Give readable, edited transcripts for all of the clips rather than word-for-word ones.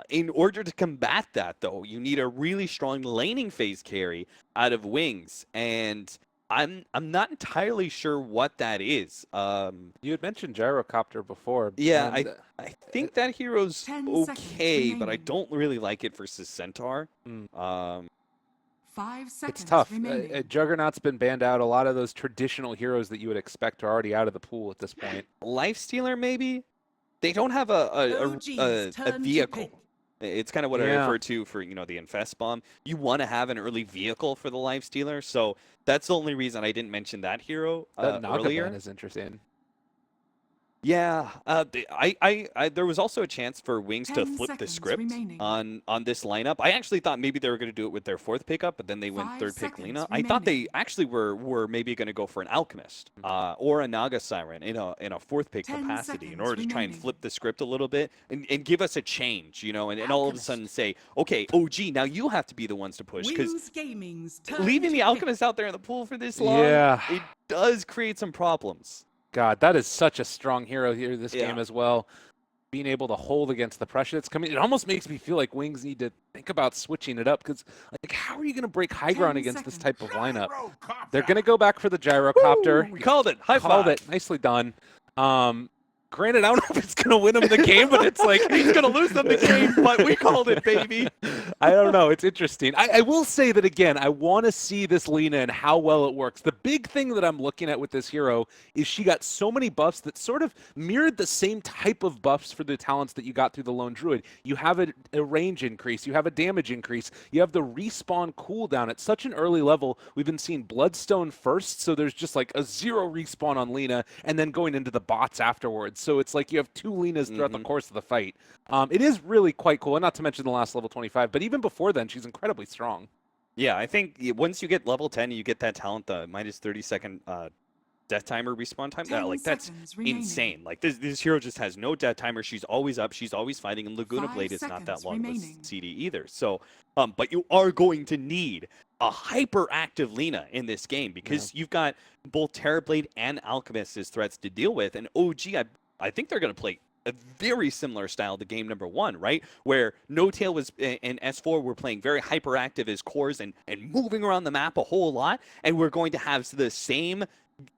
In order to combat that, though, you need a really strong laning phase carry out of Wings, and I'm not entirely sure what that is. You had mentioned Gyrocopter before. Yeah, And, I think that hero's 10 seconds okay, but I remaining. don't really like it versus Centaur. Mm. 5 seconds It's tough. remaining. Juggernaut's been banned out. A lot of those traditional heroes that you would expect are already out of the pool at this point. Lifestealer, maybe? They don't have a vehicle. It's kind of what I refer to for, the Infest Bomb. You want to have an early vehicle for the Lifestealer, so that's the only reason I didn't mention that hero That earlier. Naga ban is interesting. Yeah, there was also a chance for Wings to 10 flip the seconds script remaining. on this lineup. I actually thought maybe they were going to do it with their fourth pickup, but then they went 5 third pick seconds Lina. I thought they remaining. actually were maybe going to go for an Alchemist or a Naga Siren in a fourth pick 10 capacity in seconds order to try and remaining. flip the script a little bit and give us a change, and all of a sudden say, okay, OG, now you have to be the ones to push, because Wings Gaming's turn leaving to the pick. Alchemist Alchemist out there in the pool for this long, it does create some problems. God, that is such a strong hero here this Yeah. game as well. Being able to hold against the pressure that's coming, it almost makes me feel like Wings need to think about switching it up, because like, how are you going to break high ground 10 against this seconds. type of lineup? They're going to go back for the Gyrocopter. We called it. High Called five. it. Nicely done. Granted, I don't know if it's going to win him the game, but it's like He's going to lose them the game, but we called it, baby. I don't know. It's interesting. I will say that, again, I want to see this Lina and how well it works. The big thing that I'm looking at with this hero is she got so many buffs that sort of mirrored the same type of buffs for the talents that you got through the Lone Druid. You have a range increase. You have a damage increase. You have the respawn cooldown at such an early level. We've been seeing Bloodstone first, so there's just like a 0 respawn on Lina, and then going into the bots afterwards. So it's like you have 2 Linas throughout the course of the fight. It is really quite cool, and not to mention the last level 25, but even before then, she's incredibly strong. Yeah, I think once you get level 10, you get that talent, the minus 30-second death timer respawn time. Yeah, like that's insane. Like this hero just has no death timer. She's always up. She's always fighting, and Laguna 5 Blade is not that long remaining. with CD either. So, but you are going to need a hyperactive Lina in this game, because you've got both Terrorblade and Alchemist as threats to deal with, and OG, I think they're going to play a very similar style to game number 1, right? Where No Tail was and S4 were playing very hyperactive as cores and moving around the map a whole lot, and we're going to have the same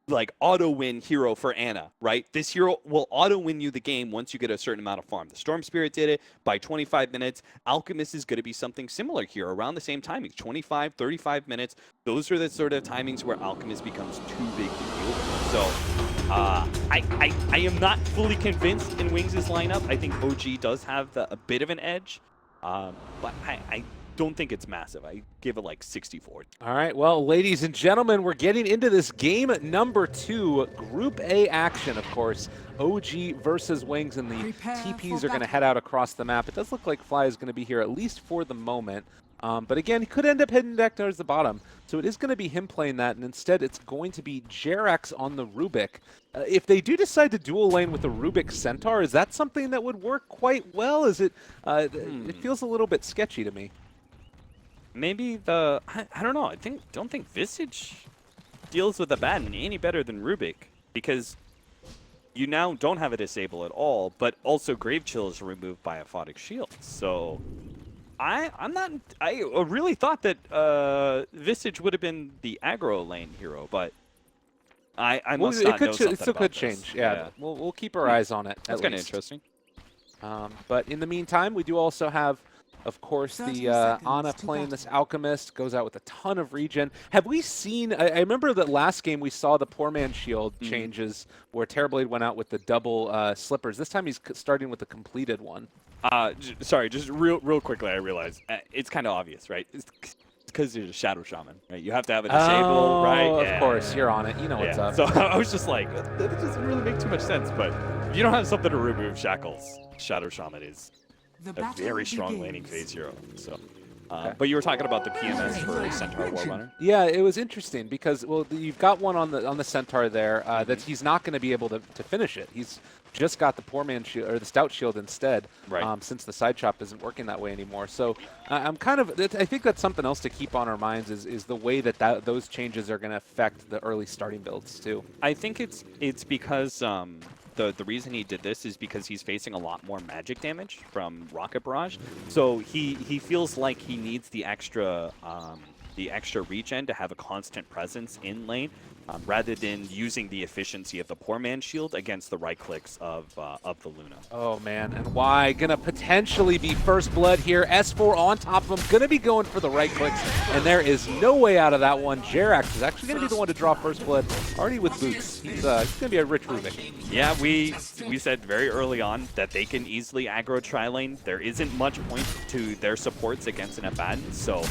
like auto win hero for Ana, right? This hero will auto win you the game once you get a certain amount of farm. The Storm Spirit did it by 25 minutes. Alchemist is going to be something similar here around the same timing, 25, 35 minutes. Those are the sort of timings where Alchemist becomes too big to deal with. So I am not fully convinced in Wings' lineup. I think OG does have a bit of an edge, but I don't think it's massive. I give it like 64. All right, well, ladies and gentlemen, we're getting into this game number 2, Group A action, of course. OG versus Wings, and the TPs are going to head out across the map. It does look like Fly is going to be here, at least for the moment. But again, he could end up heading back towards the bottom. So it is going to be him playing that, and instead it's going to be Jerax on the Rubik. If they do decide to dual lane with the Rubik Centaur, is that something that would work quite well? Is it? It feels a little bit sketchy to me. Maybe I don't know. Don't think Visage deals with the Baton any better than Rubik, because you now don't have a disable at all, but also Grave Chill is removed by Aphotic Shield. So I really thought that Visage would have been the aggro lane hero, but I must not know something It still about could this. change. Yeah, we'll keep our eyes on it. That's kind of interesting. But in the meantime, we do also have, of course, the Ana playing this Alchemist, goes out with a ton of regen. Have we seen, I remember that last game we saw the Poor Man's Shield changes where Terrorblade went out with the double slippers. This time he's starting with the completed one. Sorry, just real quickly, I realized it's kind of obvious, right? It's because you're a Shadow Shaman, right? You have to have a disable, right? Of course, you're on it. You know what's up. So I was just like, that doesn't really make too much sense, but if you don't have something to remove Shackles, Shadow Shaman is a very strong laning phase hero. So, but you were talking about the PMS for Centaur Warrunner. Yeah, it was interesting because, well, you've got one on the Centaur there that he's not going to be able to finish it. He's just got the Poor Man Shield or the Stout Shield instead, right. Since the side chop isn't working that way anymore. So I'm kind of, I think that's something else to keep on our minds is the way that those changes are going to affect the early starting builds too. I think it's because the reason he did this is because he's facing a lot more magic damage from Rocket Barrage. So he feels like he needs the extra regen to have a constant presence in lane, rather than using the efficiency of the poor man's shield against the right clicks of the Luna. Oh man, and why? Gonna potentially be first blood here. S4 on top of him, gonna be going for the right clicks, and there is no way out of that one. Jerax is actually gonna be the one to draw first blood, already with boots. He's gonna be a rich Rubik. Yeah, we said very early on that they can easily aggro tri-lane. There isn't much point to their supports against an Abaddon, so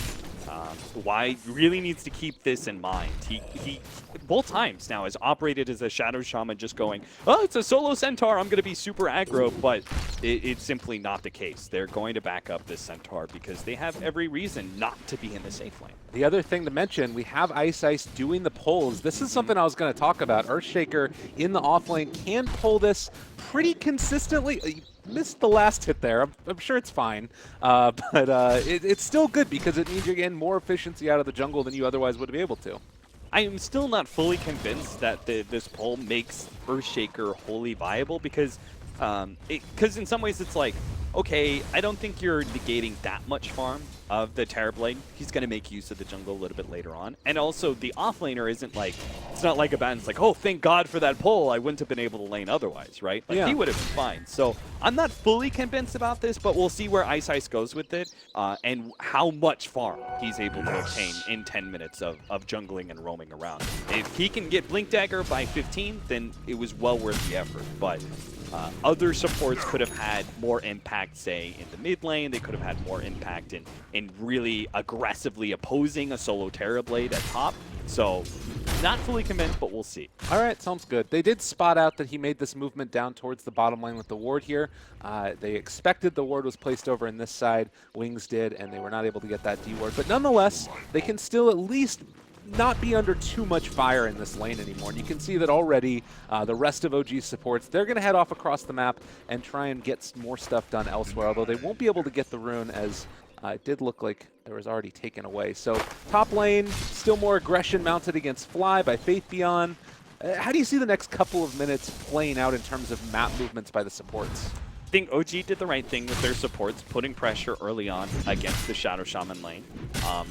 Y really needs to keep this in mind. He both times now has operated as a Shadow Shaman, just going, oh, it's a solo Centaur, I'm going to be super aggro, but it's simply not the case. They're going to back up this Centaur because they have every reason not to be in the safe lane. The other thing to mention, we have Ice doing the pulls. This is something I was going to talk about. Earthshaker in the off lane can pull this pretty consistently. Missed the last hit there. I'm sure it's fine, but it's still good because it means you're getting more efficiency out of the jungle than you otherwise would be able to. I am still not fully convinced that this pull makes Earthshaker wholly viable because in some ways it's like, okay, I don't think you're negating that much farm of the Terrorblade. He's going to make use of the jungle a little bit later on. And also, the offlaner isn't like, it's not like Abaddon's like, oh, thank God for that pull. I wouldn't have been able to lane otherwise, right? Like, he would have been fine. So I'm not fully convinced about this, but we'll see where Ice goes with it and how much farm he's able to obtain in 10 minutes of jungling and roaming around. If he can get Blink Dagger by 15, then it was well worth the effort. But other supports could have had more impact, say, in the mid lane. They could have had more impact in really aggressively opposing a solo Terrorblade at top. So, not fully convinced, but we'll see. All right, sounds good. They did spot out that he made this movement down towards the bottom lane with the ward here. They expected the ward was placed over in this side. Wings did, and they were not able to get that D ward. But nonetheless, they can still at least not be under too much fire in this lane anymore. And you can see that already the rest of OG's supports, they're going to head off across the map and try and get more stuff done elsewhere, although they won't be able to get the rune as it did look like it was already taken away. So top lane, still more aggression mounted against Fly by Faith Beyond. How do you see the next couple of minutes playing out in terms of map movements by the supports? I think OG did the right thing with their supports, putting pressure early on against the Shadow Shaman lane.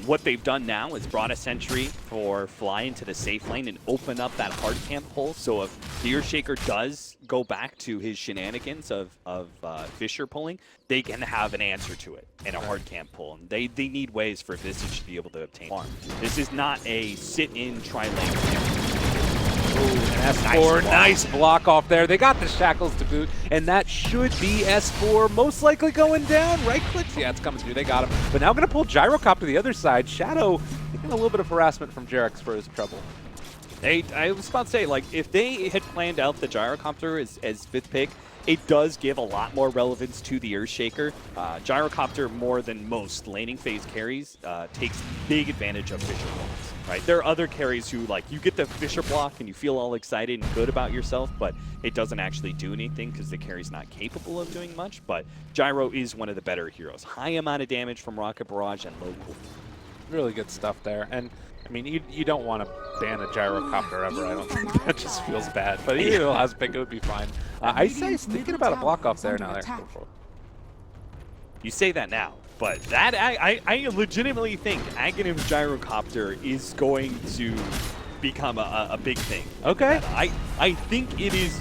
What they've done now is brought a sentry for Fly into the safe lane and open up that hard camp hole. So if the Earthshaker does go back to his shenanigans of Fisher pulling, they can have an answer to it in a hard camp pull. And they need ways for Visage to be able to obtain farm. This is not a sit-in, try-lane camp. And S4, nice block off there. They got the shackles to boot, and that should be S4 most likely going down. Right clicks, yeah, it's coming through. They got him. But now going to pull Gyrocop to the other side. Shadow getting a little bit of harassment from Jerax for his trouble. I was about to say, like, if they had planned out the Gyrocopter as fifth pick, it does give a lot more relevance to the Earthshaker. Gyrocopter, more than most laning phase carries, takes big advantage of Fisher blocks, right? There are other carries who, like, you get the Fisher block and you feel all excited and good about yourself, but it doesn't actually do anything because the carry's not capable of doing much. But Gyro is one of the better heroes. High amount of damage from Rocket Barrage and low cooldown. Really good stuff there. And I mean, you don't want to ban a Gyrocopter ever. I don't think that just feels bad. But even if last pick, it would be fine. Ice thinking about a block off there now. You say that now, but that I legitimately think Aghanim's Gyrocopter is going to become a big thing. Okay. I think it is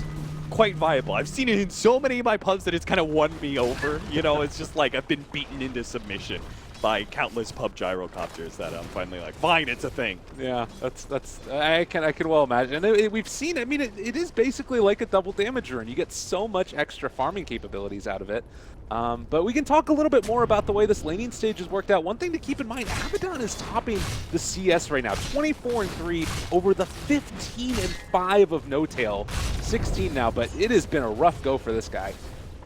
quite viable. I've seen it in so many of my pubs that it's kind of won me over. You know, it's just like I've been beaten into submission by countless pub Gyrocopters that I'm finally like, fine, it's a thing. Yeah, that's I can well imagine. We've seen, I mean, it is basically like a double damage rune. You get so much extra farming capabilities out of it. But we can talk a little bit more about the way this laning stage has worked out. One thing to keep in mind, Abaddon is topping the CS right now, 24-3 over the 15-5 of No Tail, 16 now, but it has been a rough go for this guy.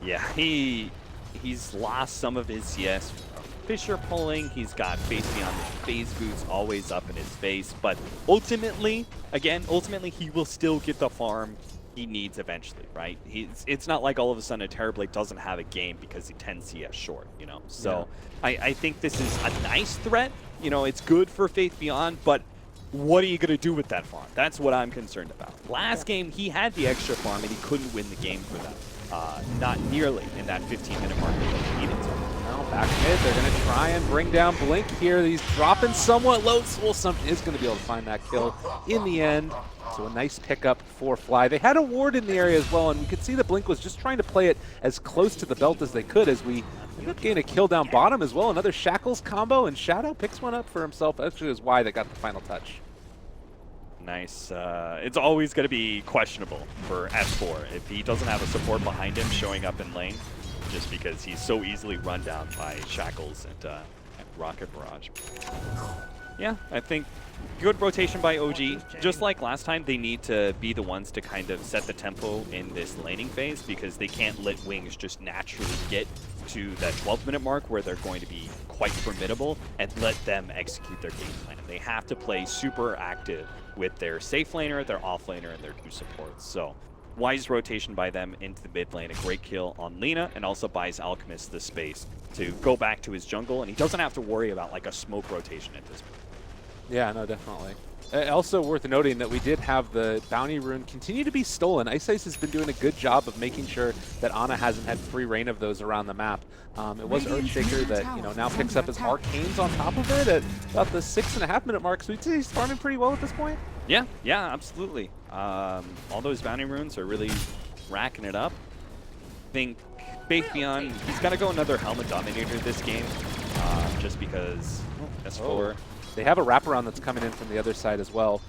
Yeah, he's lost some of his CS Fisher pulling. He's got Face Beyond the phase boots always up in his face, but ultimately he will still get the farm he needs eventually, right? It's not like all of a sudden a Terrorblade doesn't have a game because he 10 CS short, you know? So yeah. I think this is a nice threat. You know, it's good for Faith Beyond, but what are you going to do with that farm? That's what I'm concerned about. Last game, he had the extra farm, and he couldn't win the game for them. Not nearly in that 15-minute mark that he needed to. Well, back mid, they're going to try and bring down Blink here. He's dropping somewhat low. Soulsum is going to be able to find that kill in the end. So a nice pickup for Fly. They had a ward in the area as well, and we could see that Blink was just trying to play it as close to the belt as they could as we ended up getting a kill down bottom as well. Another Shackles combo, and Shadow picks one up for himself. Actually, it was Y that got the final touch. Nice. It's always going to be questionable for S4 if he doesn't have a support behind him showing up in lane, just because he's so easily run down by Shackles and Rocket Barrage. Yeah, I think good rotation by OG. Just like last time, they need to be the ones to kind of set the tempo in this laning phase, because they can't let Wings just naturally get to that 12-minute mark where they're going to be quite formidable and let them execute their game plan. They have to play super active with their safe laner, their off laner, and their two supports. So wise rotation by them into the mid lane. A great kill on Lina, and also buys Alchemist the space to go back to his jungle, and he doesn't have to worry about like a smoke rotation at this point. Yeah, no, definitely. Also worth noting that we did have the bounty rune continue to be stolen. Ice has been doing a good job of making sure that Ana hasn't had free reign of those around the map. It was Earthshaker that now picks up his arcanes on top of it at about the 6.5-minute mark. So he's farming pretty well at this point. Yeah, absolutely. All those bounty runes are really racking it up. I think Faith Beyond, he's got to go another Helmet Dominator this game, just because S4. They have a wraparound that's coming in from the other side as well.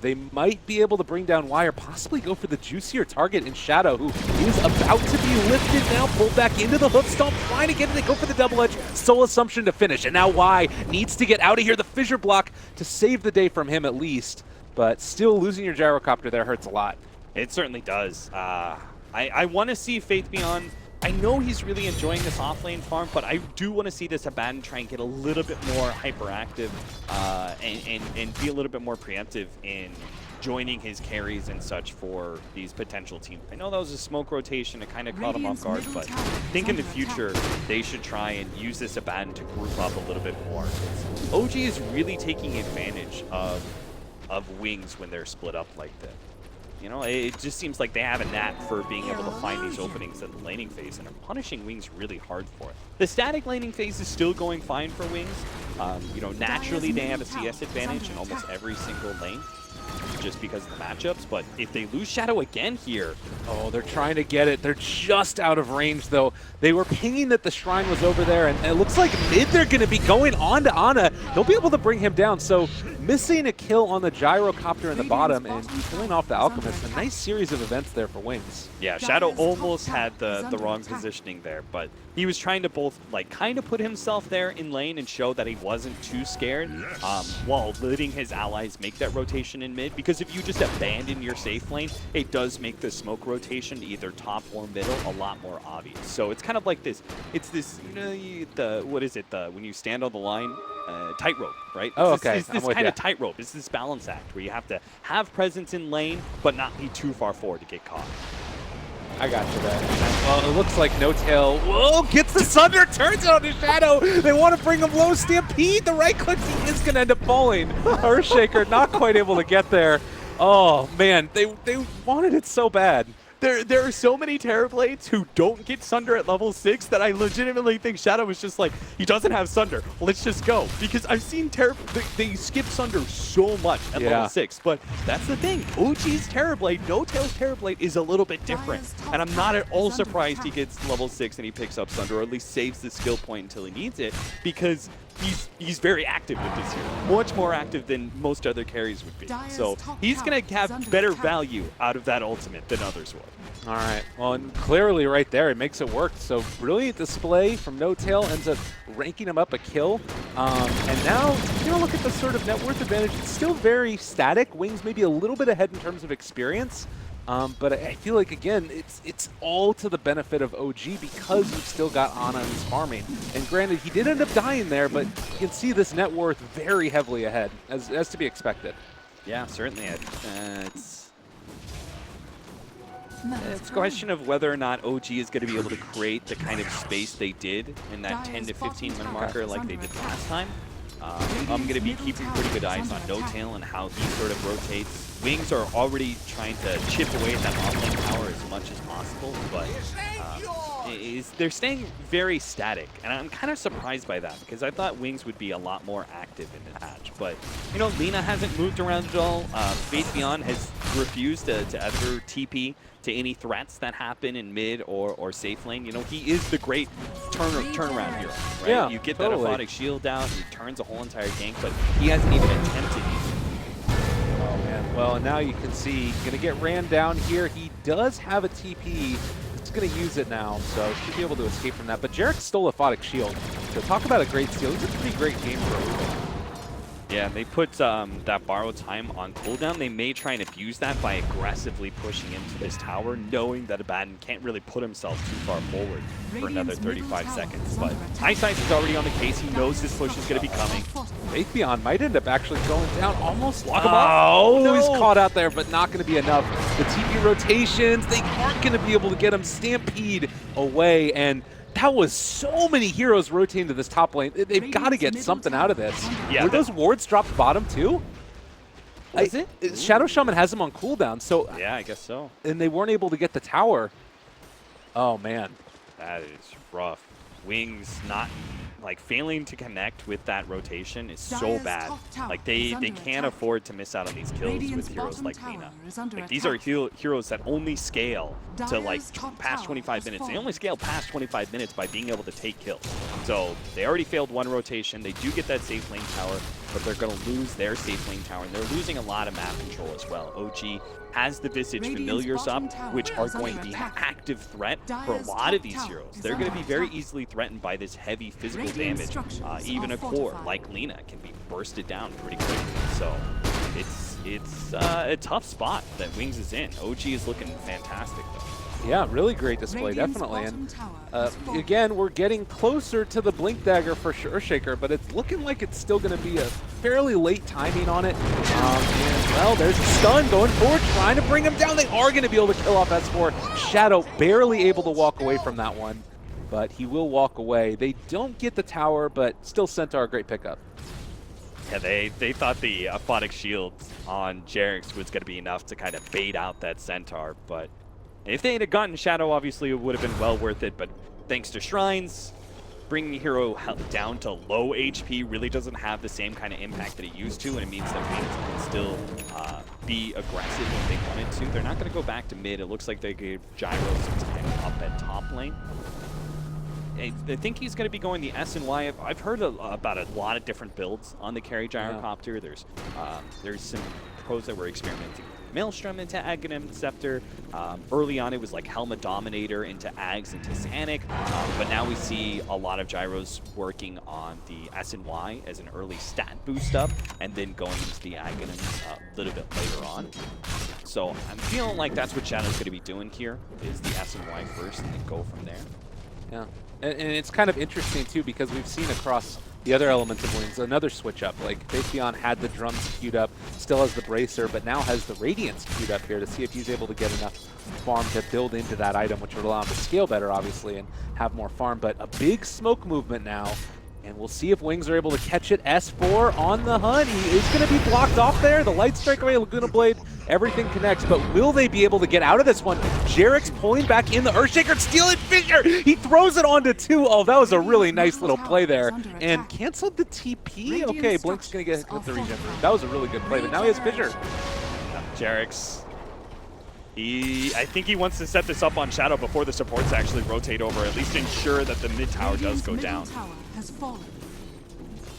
They might be able to bring down Y or possibly go for the juicier target in Shadow, who is about to be lifted now, pulled back into the hoof stomp, trying to get it. They go for the double edge, Soul Assumption to finish. And now Y needs to get out of here. The fissure block to save the day from him at least, but still losing your gyrocopter there hurts a lot. It certainly does. I want to see Faith Beyond. I know he's really enjoying this offlane farm, but I do want to see this Abaddon try and get a little bit more hyperactive and be a little bit more preemptive in joining his carries and such for these potential teams. I know that was a smoke rotation, it kind of caught him off guard, but I think in the future they should try and use this Abaddon to group up a little bit more. OG is really taking advantage of Wings when they're split up like this. You know, it just seems like they have a knack for being able to find these openings in the laning phase, and are punishing Wings really hard for it. The static laning phase is still going fine for Wings. You know, naturally they have a CS advantage in almost every single lane, just because of the matchups, but if they lose Shadow again here... Oh, they're trying to get it. They're just out of range, though. They were pinging that the Shrine was over there, and it looks like mid they're going to be going on to Ana. They'll be able to bring him down, so missing a kill on the gyrocopter in the bottom and killing off the Alchemist. A nice series of events there for Wings. Yeah, Shadow almost had the wrong positioning there, but he was trying to both, like, kind of put himself there in lane and show that he wasn't too scared, while letting his allies make that rotation in mid, because if you just abandon your safe lane, it does make the smoke rotation either top or middle a lot more obvious. So it's kind of like this, it's this, you know, what is it, when you stand on the line, tightrope, right? Oh, it's okay. It's this kind of tightrope. It's this balance act where you have to have presence in lane, but not be too far forward to get caught. I got you there. Well, it looks like No Tail, whoa, gets the Sunder, turns it on his Shadow. They want to bring him low. Stampede, the right click, he is going to end up falling. Earthshaker not quite able to get there. Oh, man, they wanted it so bad. There are so many Terrorblades who don't get Sunder at level 6 that I legitimately think Shadow was just like, he doesn't have Sunder, let's just go. Because I've seen they skip Sunder so much at level 6, but that's the thing. OG's Terrorblade, No Tail's Terrorblade is a little bit different. And I'm not at all surprised he gets level 6 and he picks up Sunder, or at least saves the skill point until he needs it, because he's very active with this hero. Much more active than most other carries would be. So he's going to have better value out of that ultimate than others would. All right. Well, and clearly right there, it makes it work. So brilliant display from No Tail, ends up ranking him up a kill. And now, you know, look at the sort of net worth advantage. It's still very static. Wings maybe a little bit ahead in terms of experience. But I feel like, again, it's all to the benefit of OG because you've still got Ana who's farming. And granted, he did end up dying there, but you can see this net worth very heavily ahead, as to be expected. Yeah, certainly. It's a question of whether or not OG is going to be able to create the kind of space they did in that 10 to 15 minute marker like they did last time. I'm going to be keeping pretty good eyes on No Tail and how he sort of rotates. Wings are already trying to chip away at that offlane tower as much as possible, but they're staying very static, and I'm kind of surprised by that because I thought Wings would be a lot more active in the match. But, you know, Lina hasn't moved around at all. Faith Beyond has refused to ever TP to any threats that happen in mid or safe lane. You know, he is the great turnaround hero, right? Yeah, you get totally. that Aphotic shield out, he turns a whole entire gank, but he hasn't even attempted using it. Oh man, well, and now you can see, gonna get ran down here. He does have a TP. He's gonna use it now, so should be able to escape from that. But Jarek stole a Aphotic shield, so talk about a great steal. It's a pretty great game for him. Yeah, they put that borrowed time on cooldown. They may try and abuse that by aggressively pushing into this tower, knowing that Abaddon can't really put himself too far forward for another 35 seconds. But Eyesight is already on the case. He knows this push is going to be coming. Faith Beyond might end up actually going down, almost lock him up. Oh, No, no. he's caught out there, but not going to be enough. The TP rotations, they aren't going to be able to get him. Stampede away, and that was so many heroes rotating to this top lane. They've got to get something out of this. Yeah, Were those wards dropped bottom too? Was it? Shadow Shaman has them on cooldown, so Yeah, I guess so. and they weren't able to get the tower. Oh man. That is rough. Wings not like failing to connect with that rotation is so Dire's bad. top tower Like they is under can't attack. afford to miss out on these kills Radiant's with heroes bottom like tower Lina. is under Like these are attack. heroes that only scale to like Dire's top past tower 25 has minutes. They fallen. only scale past 25 minutes by being able to take kills. So they already failed one rotation. They do get that safe lane tower, but they're going to lose their safe lane tower, and they're losing a lot of map control as well. OG has the Visage Radiant's Familiars bottom up, tower which are is going to under be an attack. active threat for a Dire's lot of top these tower heroes. is They're going to under be very attack. easily threatened by this heavy physical Radiant damage. structures Even are a core fortified. like Lina can be bursted down pretty quickly. So it's a tough spot that Wings is in. OG is looking fantastic though. Yeah, really great display, Radiant's definitely. bottom And tower has fallen. again, we're getting closer to the Blink Dagger for Earthshaker, but it's looking like it's still going to be a fairly late timing on it. And, well, there's a stun going forward, trying to bring him down. They are going to be able to kill off S4. Shadow barely able to walk away from that one, but he will walk away. They don't get the tower, but still Centaur, great pickup. Yeah, they thought the Aphotic Shield on Jerix was going to be enough to kind of bait out that Centaur, but if they had gotten Shadow, obviously it would have been well worth it, but thanks to Shrines, bringing hero down to low HP really doesn't have the same kind of impact that it used to, and it means that Wings can still be aggressive if they wanted to. They're not going to go back to mid. It looks like they gave Gyro some time up at top lane. I think he's going to be going the S and Y. I've heard about a lot of different builds on the carry gyrocopter. There's some pros that were experimenting with Maelstrom into Aghanim Scepter. Early on, it was like Helma Dominator into Ags into Sanic. But now we see a lot of gyros working on the S and Y as an early stat boost up, and then going into the Aghanim a little bit later on. So I'm feeling like that's what Shadow's going to be doing here, is the S and Y first, and then go from there. Yeah, and it's kind of interesting too because we've seen across the other elements of Wings another switch up. Like Faith Beyond had the drums queued up, still has the bracer, but now has the Radiance queued up here to see if he's able to get enough farm to build into that item, which would allow him to scale better, obviously, and have more farm. But a big smoke movement now, and we'll see if Wings are able to catch it. S4 on the hunt. He is going to be blocked off there. The Light Strike away, Laguna Blade, everything connects. But will they be able to get out of this one? Jarek's pulling back in the Earthshaker, stealing Fisher. He throws it onto 2. Oh, that was a really nice little play there. And canceled the TP. Okay, Blink's going to get with the regen. That was a really good play, but now he has Fisher. Jarek's, I think he wants to set this up on Shadow before the supports actually rotate over, at least ensure that the mid tower does go down. Tower has fallen.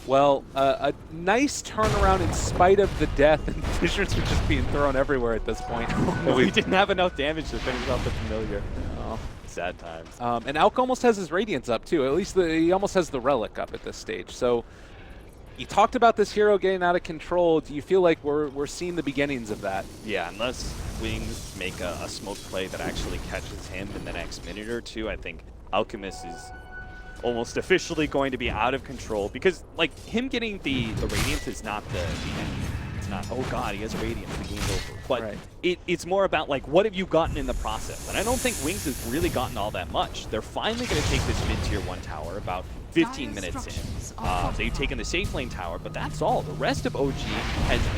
Well, a nice turnaround in spite of the death, and Fishers are just being thrown everywhere at this point. We didn't have enough damage to finish off the Familiar. Oh. Sad times. And Alk almost has his Radiance up too. At least he almost has the Relic up at this stage. So you talked about this hero getting out of control. Do you feel like we're seeing the beginnings of that? Yeah, unless Wings make a smoke play that actually catches him in the next minute or two, I think Alchemist is almost officially going to be out of control, because like him getting the Radiance is not the enemy. not, oh god, he has Radiance, the game's over. But Right. it's more about, like, what have you gotten in the process? And I don't think Wings has really gotten all that much. They're finally going to take this mid-tier 1 tower about 15 minutes in. They've taken the safe lane tower, but that's all. The rest of OG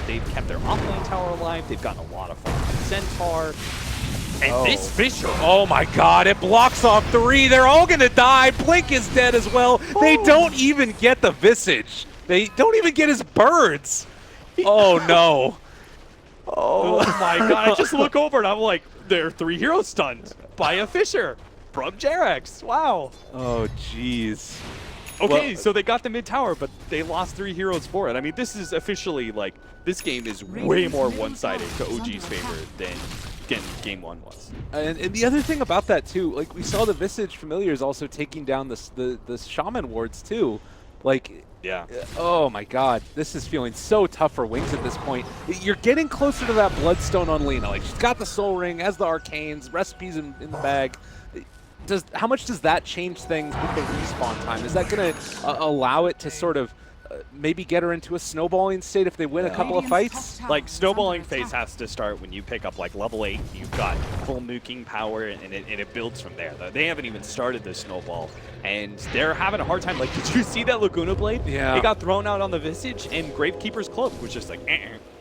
they've kept their off-lane tower alive. They've gotten a lot of farm from Centaur. And this Fisher. Oh my god, it blocks off 3. They're all gonna die. Blink is dead as well. They don't even get the Visage. They don't even get his birds. Oh no. Oh my god, I just look over and I'm like, there are 3 heroes stunned by a Fisher from Jarex. Wow. Oh jeez. Okay, Well, so they got the mid tower, but they lost 3 heroes for it. I mean, this is officially, like, this game is way more one-sided to OG's favor than game 1 was. And the other thing about that too, like we saw the Visage Familiars also taking down the Shaman wards too. Like, Yeah. oh my god, this is feeling so tough for Wings at this point. You're getting closer to that Bloodstone on Lina. Like, she's got the Soul Ring, has the Arcanes, recipes in the bag. How much does that change things with the respawn time? Is that going to allow it to sort of maybe get her into a snowballing state if they win a couple of fights? Like, snowballing phase has to start when you pick up, like, level 8. You've got full nuking power, and it builds from there. They haven't even started the snowball, and they're having a hard time. Like, did you see that Laguna Blade? Yeah. It got thrown out on the Visage, and Gravekeeper's Cloak was just like,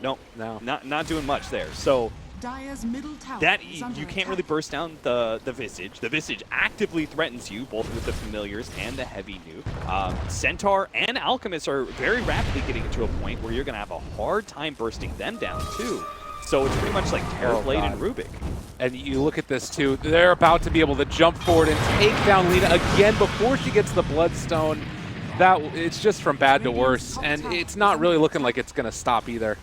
no, No. not doing much there. So Dire's middle tower that is under you can't attack. really burst down the Visage. The Visage actively threatens you, both with the Familiars and the heavy nuke. Centaur and Alchemist are very rapidly getting to a point where you're going to have a hard time bursting them down, too. So it's pretty much like Terrorblade and Rubik. And you look at this too, they're about to be able to jump forward and take down Lina again before she gets the Bloodstone. It's just from bad to worse, and it's not really looking like it's going to stop either.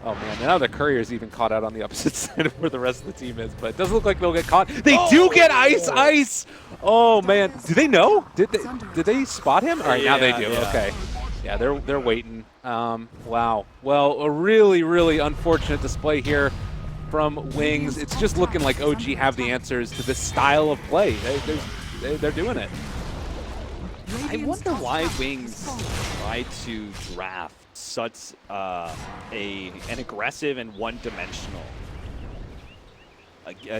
Oh man, now the Courier's even caught out on the opposite side of where the rest of the team is, but it doesn't look like they'll get caught. They do get ice! Oh man, do they know? Did they spot him? All right, now they do. Yeah. Okay, yeah, they're waiting. Wow. Well, a really, really unfortunate display here from Wings. It's just looking like OG have the answers to this style of play. They're doing it. I wonder why Wings tried to draft such an aggressive and one-dimensional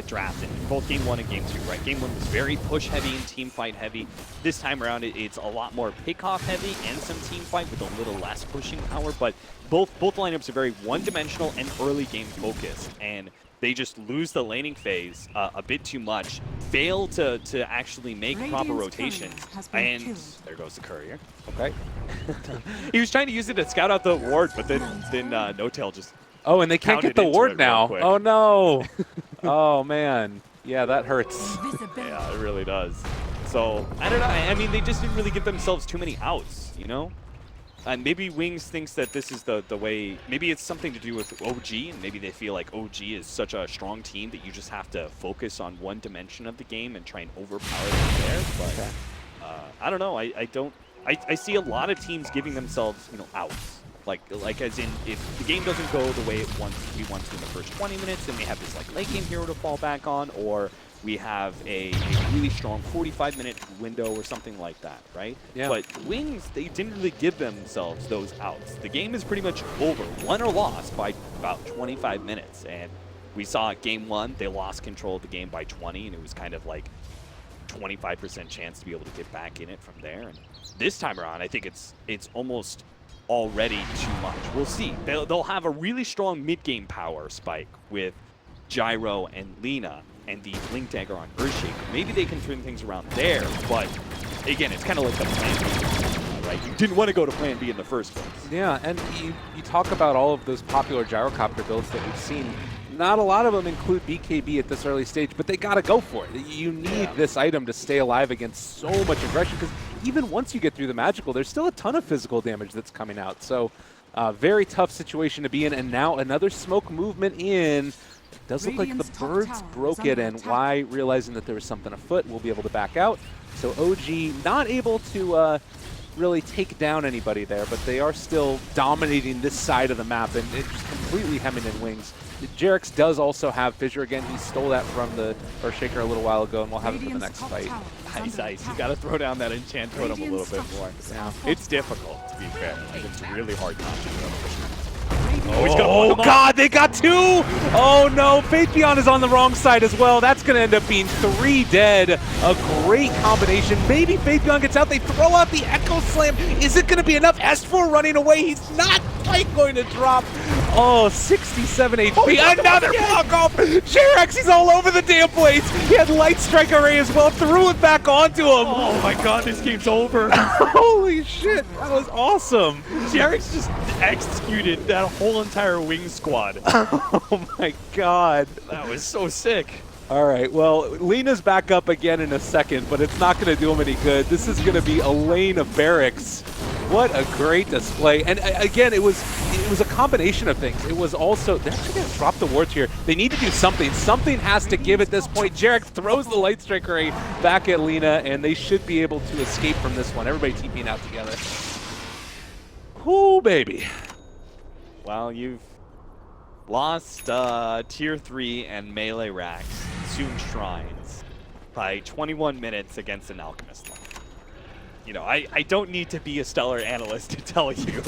draft in both Game 1 and Game 2, right? Game 1 was very push-heavy and team-fight heavy. This time around, it's a lot more pick-off heavy and some team-fight with a little less pushing power, but both lineups are very one-dimensional and early-game focused, and they just lose the laning phase a bit too much, fail to actually make proper rotations, and there goes the Courier. Okay. He was trying to use it to scout out the ward, but then No-Tail just... Oh, and they can't get the into ward it real now. quick. Oh no. Oh man. Yeah, that hurts. Yeah, it really does. So, I don't know. I mean, they just didn't really give themselves too many outs, you know? And maybe Wings thinks that this is the way... Maybe it's something to do with OG, and maybe they feel like OG is such a strong team that you just have to focus on one dimension of the game and try and overpower them there. But I don't know. I see a lot of teams giving themselves, outs. Like as in, if the game doesn't go the way we want to in the first 20 minutes, then we have this like late game hero to fall back on, or we have a really strong 45-minute window or something like that, right? Yeah. But Wings, they didn't really give themselves those outs. The game is pretty much over, won or lost by about 25 minutes. And we saw Game 1, they lost control of the game by 20, and it was kind of like 25% chance to be able to get back in it from there. And this time around, I think it's almost already too much. We'll see. They'll have a really strong mid-game power spike with Gyro and Lina and the Blink Dagger on Earthshaker. Maybe they can turn things around there, but again, it's kind of like the plan B, right? You didn't want to go to plan B in the first place. Yeah, and you talk about all of those popular gyrocopter builds that we've seen. Not a lot of them include BKB at this early stage, but they got to go for it. You need this item to stay alive against so much aggression, because even once you get through the magical, there's still a ton of physical damage that's coming out. So very tough situation to be in, and now another smoke movement in. It does look like the birds broke it, and Y, realizing that there was something afoot, will be able to back out. So OG not able to really take down anybody there, but they are still dominating this side of the map, and it's just completely hemming in Wings. Jarex does also have Fissure again. He stole that from the Earthshaker a little while ago, and we'll have it for the next fight. Ice. You got to throw down that enchant totem a little bit more. Yeah. It's difficult, to be fair. Like, it's really hard not to. Oh, he's gonna blow him up. God, they got 2! Oh no, Faithion is on the wrong side as well. That's gonna end up being 3 dead. A great combination. Maybe Faithion gets out. They throw out the Echo Slam. Is it gonna be enough? S4 running away. He's not quite going to drop. Oh, 67 HP. Another block off. JRX, he's all over the damn place. He had Light Strike Array as well. Threw it back onto him. Oh my god, this game's over. Holy shit, that was awesome. JRX just executed that whole entire wing squad. Oh my god. That was so sick. All right, well, Lena's back up again in a second, but it's not going to do him any good. This is going to be a lane of barracks. What a great display. And again, it was a combination of things. It was also, they're actually going to drop the wards here. They need to do something. Something has to give at this point. JRX throws the Light Strike Array back at Lena, and they should be able to escape from this one. Everybody TPing out together. Ooh, baby. Well, you've lost Tier 3 and Melee Racks, Soon Shrines, by 21 minutes against an Alchemist. You know, I don't need to be a stellar analyst to tell you,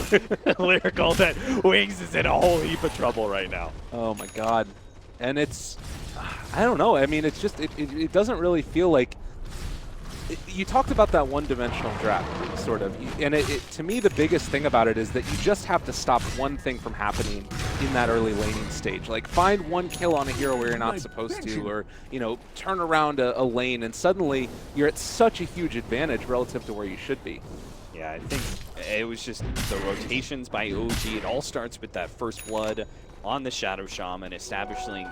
Lyrical, that Wings is in a whole heap of trouble right now. Oh my god. And it's, I don't know, I mean, it's just, it doesn't really feel like, you talked about that one-dimensional draft, sort of, and to me the biggest thing about it is that you just have to stop one thing from happening in that early laning stage. Like, find one kill on a hero where you're not supposed to, or, you know, turn around a lane, and suddenly you're at such a huge advantage relative to where you should be. Yeah, I think it was just the rotations by OG. It all starts with that first blood on the Shadow Shaman, establishing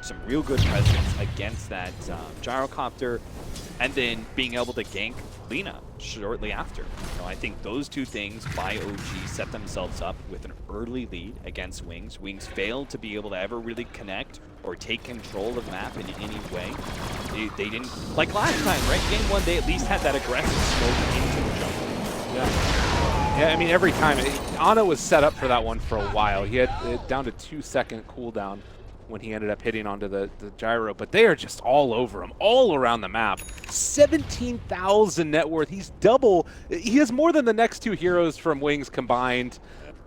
some real good presence against that gyrocopter, and then being able to gank Lena shortly after. You know, I think those two things by OG set themselves up with an early lead against Wings. Wings failed to be able to ever really connect or take control of the map in any way. They didn't, like last time, right? Game 1, they at least had that aggressive smoke into the jungle. Yeah, I mean, every time. Ana was set up for that one for a while. He had it down to 2-second cooldown when he ended up hitting onto the gyro, but they are just all over him, all around the map. 17,000 net worth. He's double. He has more than the next 2 heroes from Wings combined.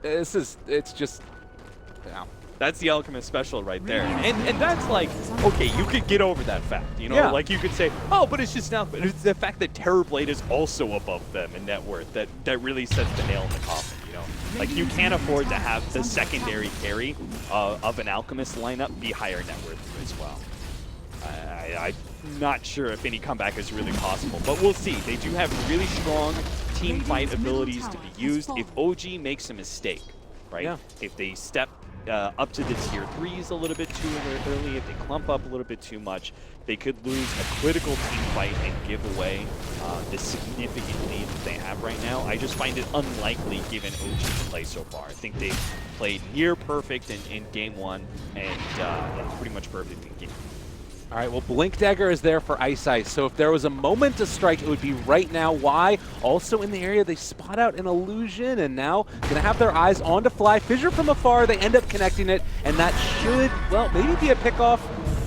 It's just, yeah. That's the Alchemist special right there. And that's like, okay, you could get over that fact, you know? Yeah. Like you could say, oh, but it's just now, but it's the fact that Terrorblade is also above them in net worth that really sets the nail in the coffin, you know? Like you can't afford to have the secondary carry of an Alchemist lineup be higher net worth as well. I'm not sure if any comeback is really possible, but we'll see. They do have really strong team fight abilities to be used. If OG makes a mistake, right? Yeah. If they step up to the tier 3s a little bit too early, if they clump up a little bit too much, they could lose a critical team fight and give away the significant lead that they have right now. I just find it unlikely given OG's play so far. I think they've played near perfect in game 1 and pretty much perfect in game 2. All right, well, Blink Dagger is there for Ice, so if there was a moment to strike, it would be right now. Why? Also in the area, they spot out an illusion, and now going to have their eyes on to Fly. Fissure from afar, they end up connecting it, and that should, well, maybe be a pickoff.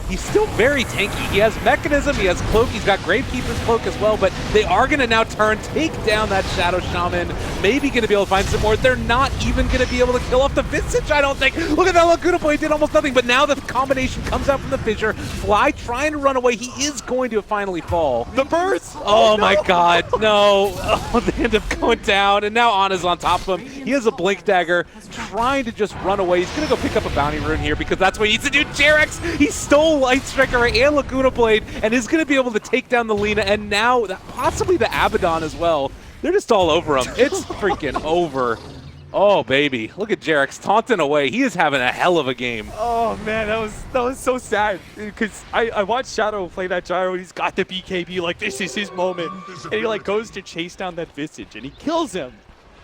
He's still very tanky. He has Mechanism, he has Cloak, he's got Gravekeeper's Cloak as well, but they are going to now take down that Shadow Shaman, maybe going to be able to find some more. They're not even going to be able to kill off the Visage, I don't think. Look at that Laguna Boy, did almost nothing, but now the combination comes out from the Fissure. Fly trying to run away, he is going to finally fall. The burst! Oh my god, no. Oh, they end up going down, and now Ana's on top of him. He has a Blink Dagger, trying to just run away. He's going to go pick up a Bounty Rune here because that's what he needs to do. JRX, he stole Light Strike Array and Laguna Blade and is going to be able to take down the Lena and now possibly the Abaddon as well. They're just all over him. It's freaking over. Oh, baby. Look at JRX taunting away. He is having a hell of a game. Oh, man, that was so sad. Because I watched Shadow play that gyro, and he's got the BKB, like, this is his moment. And he, like, goes to chase down that Visage, and he kills him.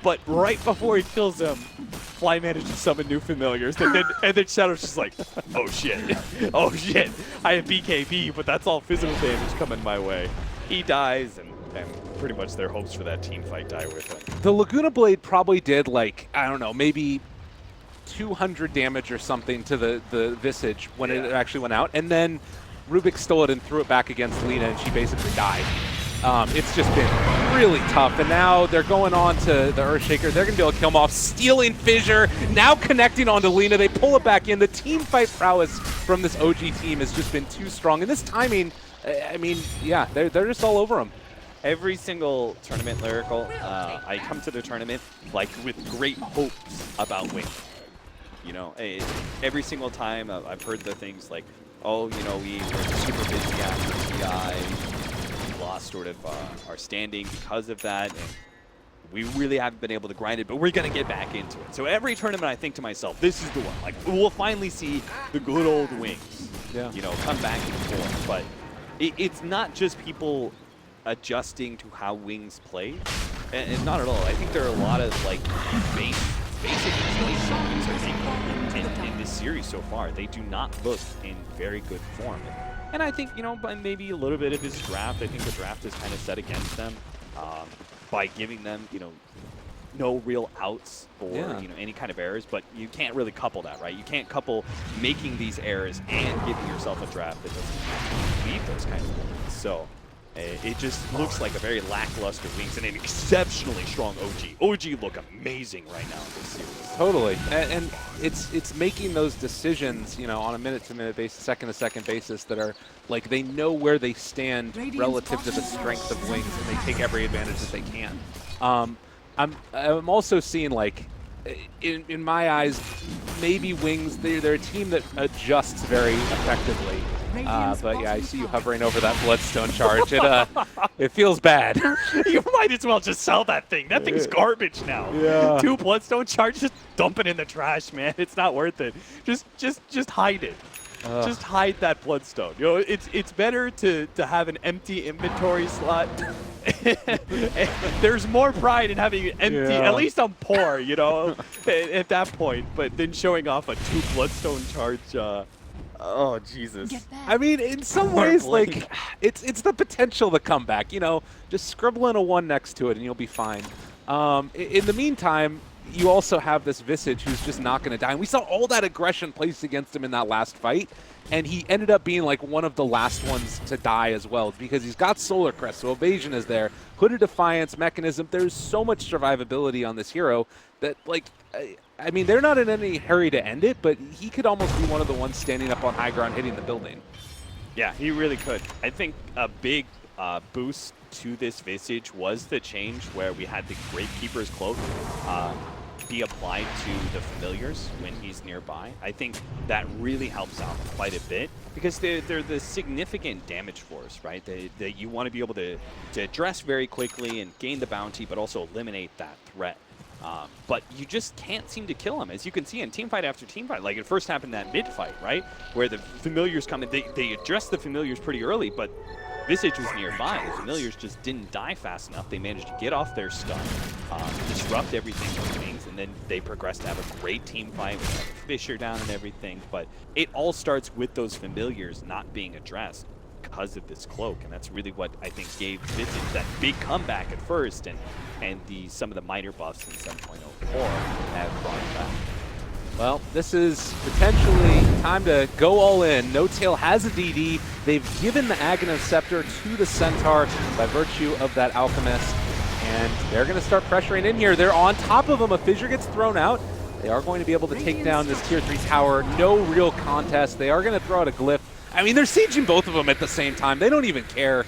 But right before he kills him, Fly manages to summon new familiars, and then Shadow's just like, oh shit, oh shit, I have BKB, but that's all physical damage coming my way. He dies, and pretty much their hopes for that team fight die with him. The Laguna Blade probably did, like, I don't know, maybe 200 damage or something to the Visage when it actually went out, and then Rubik stole it and threw it back against Lena, and she basically died. It's just been really tough, and now they're going on to the Earthshaker. They're going to be able to kill him off, stealing Fissure, now connecting onto Lina. They pull it back in. The team fight prowess from this OG team has just been too strong, and this timing, I mean, yeah, they're just all over him. Every single tournament, Lyrical, I come to the tournament like with great hopes about Wing. You know, every single time I've heard the things like, oh, you know, we were super busy after TI. Lost sort of our standing because of that, and we really haven't been able to grind it, but we're going to get back into it. So every tournament I think to myself, this is the one. Like, we'll finally see the good old Wings, you know, come back and forth. But it's not just people adjusting to how Wings play, and not at all. I think there are a lot of, like, basic installations are making in this series so far. They do not look in very good form. And I think, you know, by maybe a little bit of his draft, I think the draft is kind of set against them by giving them, you know, no real outs for, you know, any kind of errors. But you can't really couple that, right? You can't couple making these errors and giving yourself a draft that doesn't lead those kind of moments. So it just looks like a very lackluster Wings and an exceptionally strong OG. OG look amazing right now in this series. Totally, and it's making those decisions, you know, on a minute-to-minute basis, second-to-second basis that are like they know where they stand relative to the strength of Wings, and they take every advantage that they can. I'm also seeing, like, in my eyes, maybe Wings, they're a team that adjusts very effectively. But yeah, I see you hovering over that Bloodstone charge. It feels bad. You might as well just sell that thing. That thing's garbage now. Yeah. 2 Bloodstone charges, just dump it in the trash, man. It's not worth it. Just hide it. Just hide that Bloodstone. You know, it's better to have an empty inventory slot. There's more pride in having it empty. At least I'm poor, you know, at that point. But then showing off a 2 Bloodstone charge. Oh, Jesus. I mean, in some ways, like, it's the potential to come back. You know, just scribble in a 1 next to it and you'll be fine. In the meantime, you also have this Visage who's just not going to die. And we saw all that aggression placed against him in that last fight. And he ended up being like one of the last ones to die as well because he's got Solar Crest, so evasion is there. Hooded Defiance, Mechanism, there's so much survivability on this hero that, like, I mean, they're not in any hurry to end it, but he could almost be one of the ones standing up on high ground hitting the building. Yeah, he really could. I think a big boost to this Visage was the change where we had the Gravekeeper's Cloak be applied to the familiars when he's nearby. I think that really helps out quite a bit because they're the significant damage force, right? That you want to be able to address very quickly and gain the bounty, but also eliminate that threat. But you just can't seem to kill him, as you can see in teamfight after teamfight. Like it first happened in that mid-fight, right? Where the familiars come in, they addressed the familiars pretty early, but Visage was nearby. The familiars just didn't die fast enough. They managed to get off their stun, disrupt everything with Wings, and then they progressed to have a great team fight with Fissure down and everything. But it all starts with those familiars not being addressed because of this cloak, and that's really what I think gave Visage that big comeback at first, and some of the minor buffs in 7.04 have brought it back. Well, this is potentially time to go all in. No Tail has a DD. They've given the Aghanim Scepter to the Centaur by virtue of that Alchemist, and they're going to start pressuring in here. They're on top of them. A Fissure gets thrown out. They are going to be able to take down this Tier 3 tower. No real contest. They are going to throw out a Glyph. I mean, they're sieging both of them at the same time. They don't even care.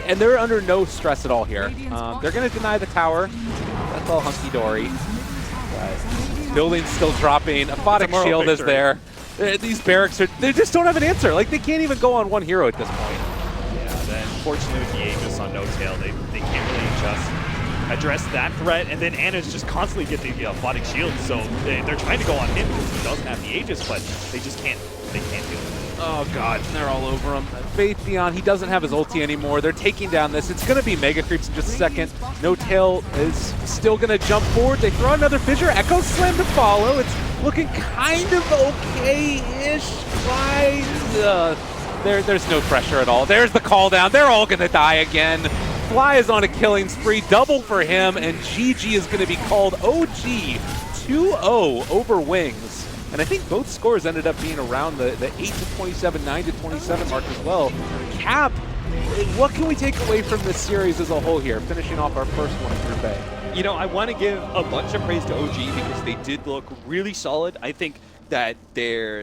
And they're under no stress at all here. They're going to deny the tower. That's all hunky-dory. Building's still dropping. Aphotic Shield is there. These barracks they just don't have an answer. Like, they can't even go on one hero at this point. Yeah, then fortunately with the Aegis on No Tail, they can't really just address that threat. And then Anna's just constantly get the Aphotic Shield, so they're trying to go on him because he doesn't have the Aegis, but they just can't. They can't deal with it. Oh god, they're all over him. Faith Beyond, he doesn't have his ulti anymore. They're taking down this. It's going to be Mega Creeps in just a second. No Tail is still going to jump forward. They throw another Fissure. Echo Slam to follow. It's looking kind of okay-ish. There's no pressure at all. There's the call down. They're all going to die again. Fly is on a killing spree. Double for him, and GG is going to be called OG 2-0 over Wings. And I think both scores ended up being around the 8-27, 9-27 mark as well. Cap What can we take away from this series as a whole here, finishing off our first one in Group A? You know, I want to give a bunch of praise to OG because they did look really solid. I think that their